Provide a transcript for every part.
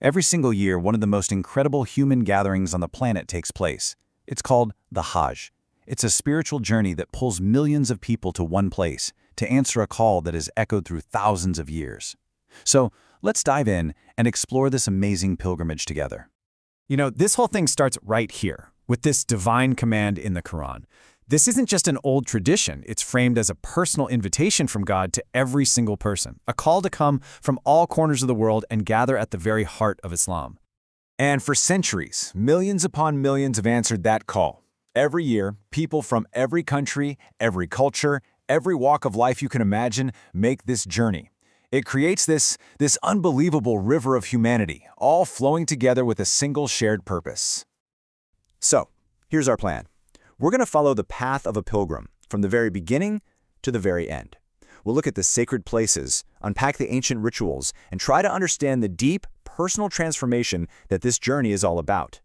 Every single year, one of the most incredible human gatherings on the planet takes place. It's called the Hajj. It's a spiritual journey that pulls millions of people to one place to answer a call that has echoed through thousands of years. So, let's dive in and explore this amazing pilgrimage together. You know, this whole thing starts right here, with this divine command in the Quran. This isn't just an old tradition, it's framed as a personal invitation from God to every single person, a call to come from all corners of the world and gather at the very heart of Islam. And for centuries, millions upon millions have answered that call. Every year, people from every country, every culture, every walk of life you can imagine make this journey. It creates this unbelievable river of humanity, all flowing together with a single shared purpose. So, here's our plan. We're going to follow the path of a pilgrim, from the very beginning to the very end. We'll look at the sacred places, unpack the ancient rituals, and try to understand the deep, personal transformation that this journey is all about.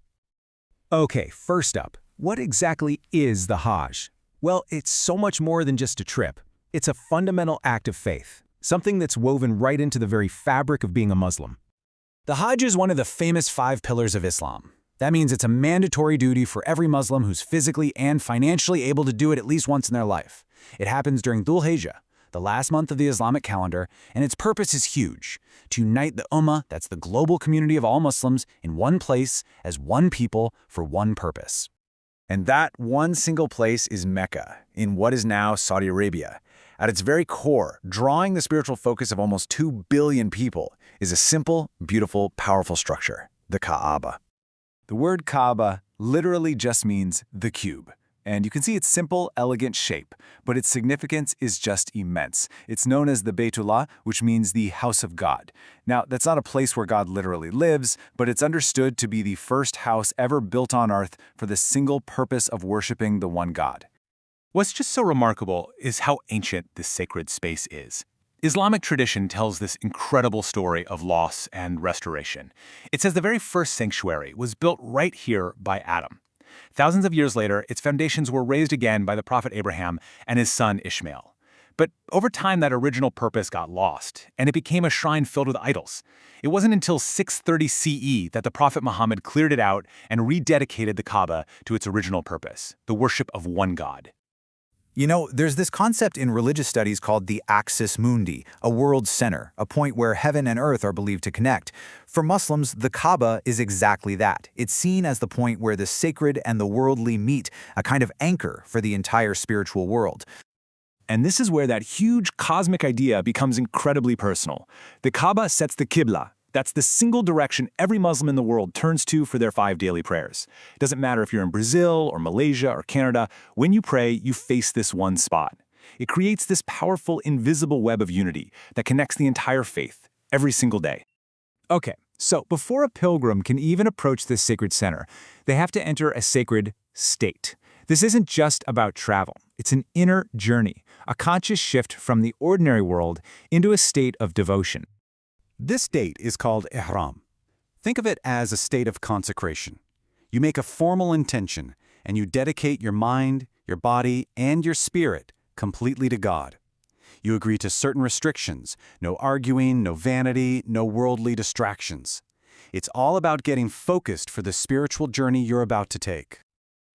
Okay, first up, what exactly is the Hajj? Well, it's so much more than just a trip. It's a fundamental act of faith, something that's woven right into the very fabric of being a Muslim. The Hajj is one of the famous 5 pillars of Islam. That means it's a mandatory duty for every Muslim who's physically and financially able to do it at least once in their life. It happens during Dhul Hijjah, the last month of the Islamic calendar, and its purpose is huge: to unite the Ummah, that's the global community of all Muslims, in one place as one people for one purpose. And that one single place is Mecca, in what is now Saudi Arabia. At its very core, drawing the spiritual focus of almost 2 billion people, is a simple, beautiful, powerful structure, the Kaaba. The word Kaaba literally just means the cube. And you can see its simple, elegant shape, but its significance is just immense. It's known as the Baytullah, which means the house of God. Now, that's not a place where God literally lives, but it's understood to be the first house ever built on earth for the single purpose of worshiping the one God. What's just so remarkable is how ancient this sacred space is. Islamic tradition tells this incredible story of loss and restoration. It says the very first sanctuary was built right here by Adam. Thousands of years later, its foundations were raised again by the Prophet Ibrahim and his son Ishmael. But over time, that original purpose got lost, and it became a shrine filled with idols. It wasn't until 630 CE that the Prophet Muhammad cleared it out and rededicated the Kaaba to its original purpose, the worship of one God. You know, there's this concept in religious studies called the axis mundi, a world center, a point where heaven and earth are believed to connect. For Muslims, the Kaaba is exactly that. It's seen as the point where the sacred and the worldly meet, a kind of anchor for the entire spiritual world. And this is where that huge cosmic idea becomes incredibly personal. The Kaaba sets the Qibla. That's the single direction every Muslim in the world turns to for their 5 daily prayers. It doesn't matter if you're in Brazil or Malaysia or Canada, when you pray, you face this one spot. It creates this powerful, invisible web of unity that connects the entire faith, every single day. Okay, so before a pilgrim can even approach this sacred center, they have to enter a sacred state. This isn't just about travel. It's an inner journey, a conscious shift from the ordinary world into a state of devotion. This state is called ihram. Think of it as a state of consecration. You make a formal intention, and you dedicate your mind, your body, and your spirit completely to God. You agree to certain restrictions: no arguing, no vanity, no worldly distractions. It's all about getting focused for the spiritual journey you're about to take.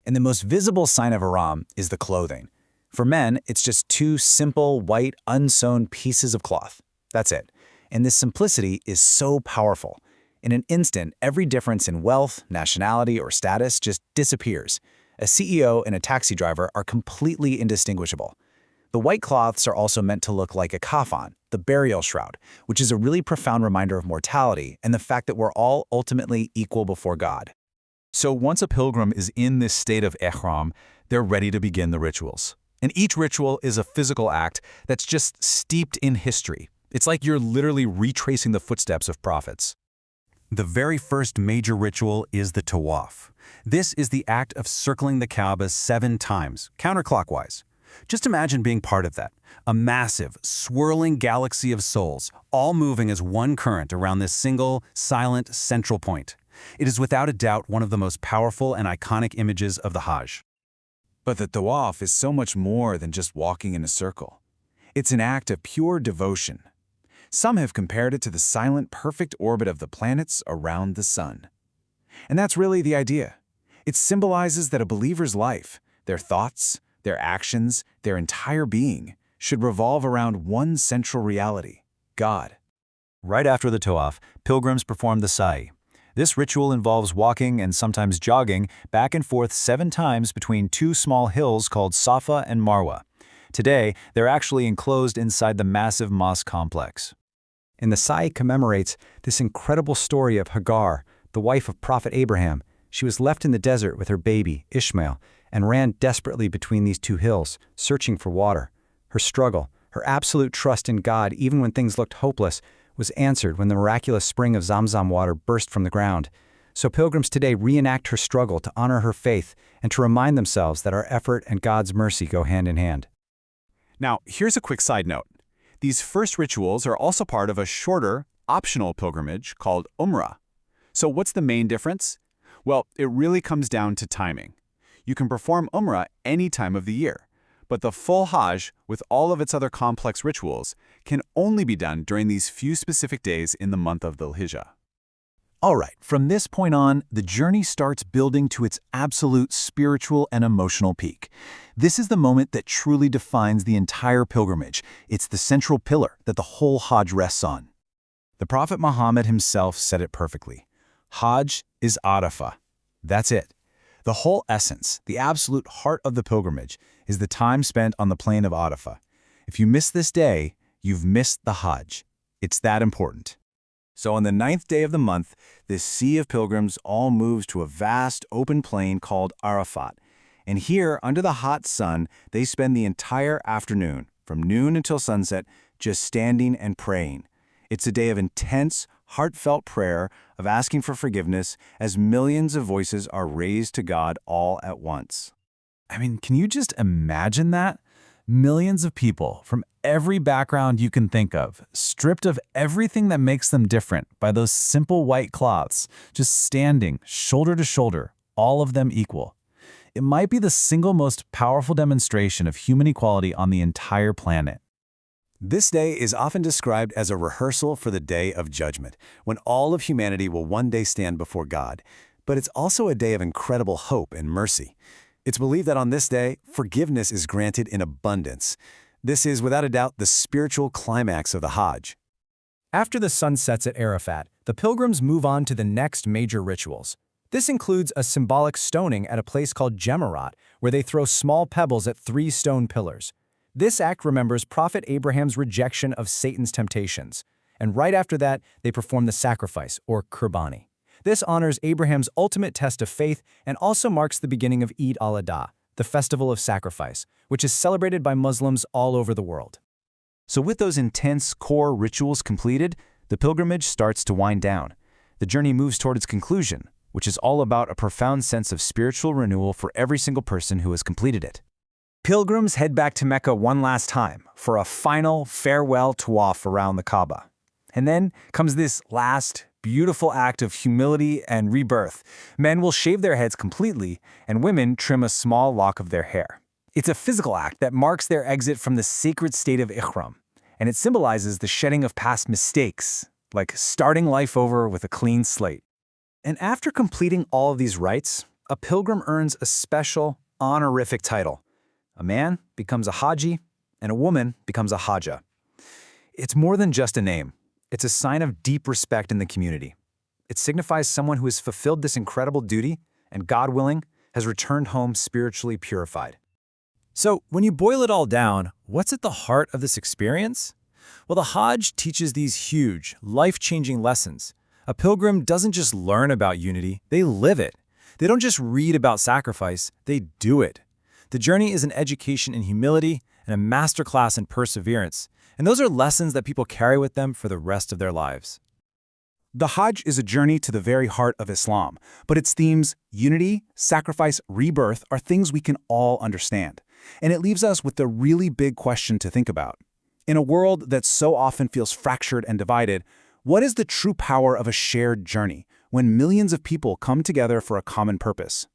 And the most visible sign of ihram is the clothing. For men, it's just 2 simple, white, unsewn pieces of cloth. That's it. And this simplicity is so powerful. In an instant, every difference in wealth, nationality, or status just disappears. A CEO and a taxi driver are completely indistinguishable. The white cloths are also meant to look like a kafan, the burial shroud, which is a really profound reminder of mortality and the fact that we're all ultimately equal before God. So once a pilgrim is in this state of ihram, they're ready to begin the rituals. And each ritual is a physical act that's just steeped in history. It's like you're literally retracing the footsteps of prophets. The very first major ritual is the tawaf. This is the act of circling the Kaaba 7 times, counterclockwise. Just imagine being part of that, a massive, swirling galaxy of souls, all moving as one current around this single, silent, central point. It is without a doubt one of the most powerful and iconic images of the Hajj. But the tawaf is so much more than just walking in a circle. It's an act of pure devotion. Some have compared it to the silent, perfect orbit of the planets around the sun. And that's really the idea. It symbolizes that a believer's life, their thoughts, their actions, their entire being, should revolve around one central reality: God. Right after the Tawaf, pilgrims perform the sa'i. This ritual involves walking and sometimes jogging back and forth 7 times between 2 small hills called Safa and Marwa. Today, they're actually enclosed inside the massive mosque complex. And the sa'i commemorates this incredible story of Hagar, the wife of Prophet Abraham. She was left in the desert with her baby, Ishmael, and ran desperately between these 2 hills, searching for water. Her struggle, her absolute trust in God even when things looked hopeless, was answered when the miraculous spring of Zamzam water burst from the ground. So pilgrims today reenact her struggle to honor her faith and to remind themselves that our effort and God's mercy go hand in hand. Now, here's a quick side note. These first rituals are also part of a shorter, optional pilgrimage called Umrah. So what's the main difference? Well, it really comes down to timing. You can perform Umrah any time of the year, but the full Hajj, with all of its other complex rituals, can only be done during these few specific days in the month of Dhul Hijjah. All right, from this point on, the journey starts building to its absolute spiritual and emotional peak. This is the moment that truly defines the entire pilgrimage. It's the central pillar that the whole Hajj rests on. The Prophet Muhammad himself said it perfectly. Hajj is Arafah. That's it. The whole essence, the absolute heart of the pilgrimage, is the time spent on the plain of Arafah. If you miss this day, you've missed the Hajj. It's that important. So on the 9th day of the month, this sea of pilgrims all moves to a vast open plain called Arafat. And here, under the hot sun, they spend the entire afternoon, from noon until sunset, just standing and praying. It's a day of intense, heartfelt prayer, of asking for forgiveness, as millions of voices are raised to God all at once. I mean, can you just imagine that? Millions of people from every background you can think of, stripped of everything that makes them different by those simple white cloths, just standing shoulder to shoulder, all of them equal. It might be the single most powerful demonstration of human equality on the entire planet. This day is often described as a rehearsal for the Day of Judgment, when all of humanity will one day stand before God. But it's also a day of incredible hope and mercy. It's believed that on this day, forgiveness is granted in abundance. This is, without a doubt, the spiritual climax of the Hajj. After the sun sets at Arafat, the pilgrims move on to the next major rituals. This includes a symbolic stoning at a place called Jemarat, where they throw small pebbles at 3 stone pillars. This act remembers Prophet Abraham's rejection of Satan's temptations. And right after that, they perform the sacrifice, or Qurbani. This honors Abraham's ultimate test of faith and also marks the beginning of Eid al-Adha, the festival of sacrifice, which is celebrated by Muslims all over the world. So with those intense core rituals completed, the pilgrimage starts to wind down. The journey moves toward its conclusion, which is all about a profound sense of spiritual renewal for every single person who has completed it. Pilgrims head back to Mecca one last time for a final farewell tawaf around the Kaaba. And then comes this last, beautiful act of humility and rebirth. Men will shave their heads completely, and women trim a small lock of their hair. It's a physical act that marks their exit from the sacred state of Ihram, and it symbolizes the shedding of past mistakes, like starting life over with a clean slate. And after completing all of these rites, a pilgrim earns a special, honorific title. A man becomes a Haji, and a woman becomes a Hajjah. It's more than just a name. It's a sign of deep respect in the community. It signifies someone who has fulfilled this incredible duty and, God willing, has returned home spiritually purified. So, when you boil it all down, what's at the heart of this experience? Well, the Hajj teaches these huge, life-changing lessons. A pilgrim doesn't just learn about unity, they live it. They don't just read about sacrifice, they do it. The journey is an education in humility and a masterclass in perseverance. And those are lessons that people carry with them for the rest of their lives. The Hajj is a journey to the very heart of Islam, but its themes, unity, sacrifice, rebirth, are things we can all understand. And it leaves us with the really big question to think about. In a world that so often feels fractured and divided, what is the true power of a shared journey when millions of people come together for a common purpose?